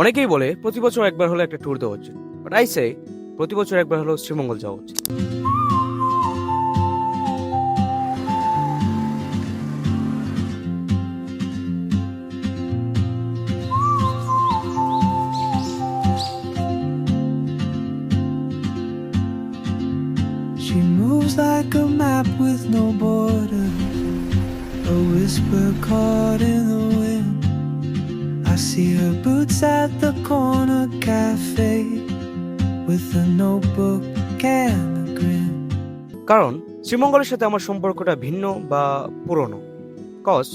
অনেকেই বলে প্রতি বছর একবার হলে একটা ট্যুর দেওয়া উচিত, বাট আই সে প্রতি বছর একবার হলেও শ্রীমঙ্গল যাওয়া উচিত। She moves like a map with no borders, a whisper caught in the wind. I see her boots at the corner cafe with a notebook and a grin. কারণ শ্রীমঙ্গলের সাথে আমার সম্পর্কটা ভিন্ন বা পুরনো। কজ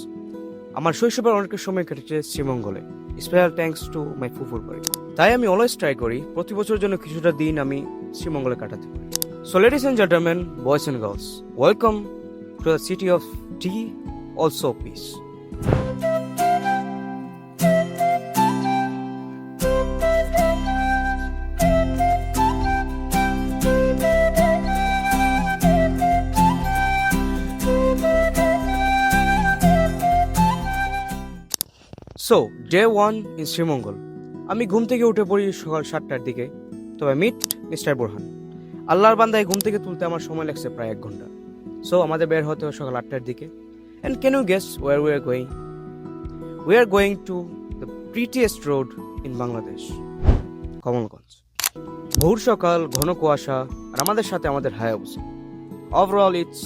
আমার শৈশবের অনেক সময় কেটেছে শ্রীমঙ্গলে, স্পেশাল থ্যাঙ্কস টু মাই ফুফুর বাড়ি। তাই আমি অলওয়েজ ট্রাই করি প্রতি বছর জন্য কিছুটা দিন আমি শ্রীমঙ্গলে কাটাতে পারি। So ladies and gentlemen, boys and girls, welcome to the city of tea, also peace. So, day 1 in Sreemangal. আমি ঘুম থেকে উঠে পড়ি সকাল 7টার দিকে। তবে মিট মিস্টার বোরহান। আল্লাহর বান্দায় ঘুম থেকে তুলতে আমার সময় লাগছে প্রায় 1 ঘন্টা। সো আমাদের বের হতে হয় সকাল 8টার দিকে। And can you guess where we are going? We are going to the prettiest road in Bangladesh, Kamalganj. ভোর সকাল, ঘন কুয়াশা, আর আমাদের সাথে আমাদের হায়াবুসা। ওভারঅল ইটস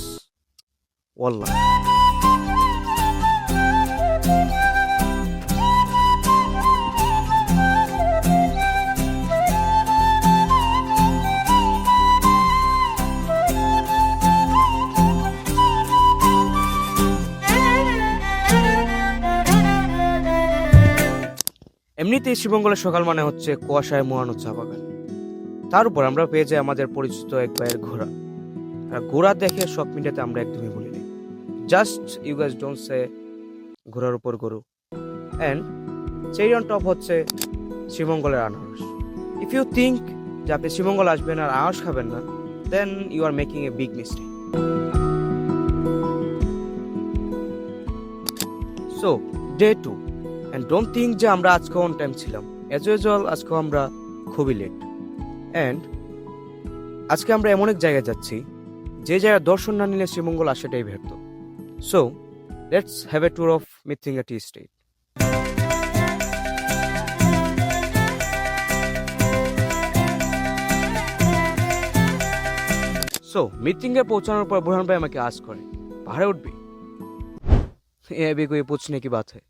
ওয়াল্লাহ। এমনিতেই শ্রীমঙ্গলের সকাল মানে হচ্ছে কুয়াশায় মোড়ানো চা বাগান। তার উপর আমরা পেয়ে যাই আমাদের পরিচিত এক ভাইয়ের ঘোড়া। আর ঘোড়া দেখে শখ মিটাতে আমরা একদমই ভুলি না। Just you guys don't say ঘোড়ার উপর গরু। অ্যান্ড চেরি অন টপ হচ্ছে শ্রীমঙ্গলের আনারস। ইফ ইউ থিঙ্ক যে আপনি শ্রীমঙ্গল আসবেন আর আনারস খাবেন না, then you are making a big mistake. So day 2, and don't think যে আমরা আজকে অন টাইম ছিলাম। অ্যাজ ইউজুয়াল আজকে আমরা খুবই লেট। অ্যান্ড আজকে আমরা এমন এক জায়গায় যাচ্ছি যে জায়গায় দর্শন না নিলে শ্রীমঙ্গল আসাটাই ব্যর্থ। So let's have a tour of Mrityunjoy tea estate. So Mrityunjoy পৌঁছানোর পর বুরহান ভাই আমাকে আজ করে, পাহাড়ে উঠবি? এ अभी कोई पूछने की बात है।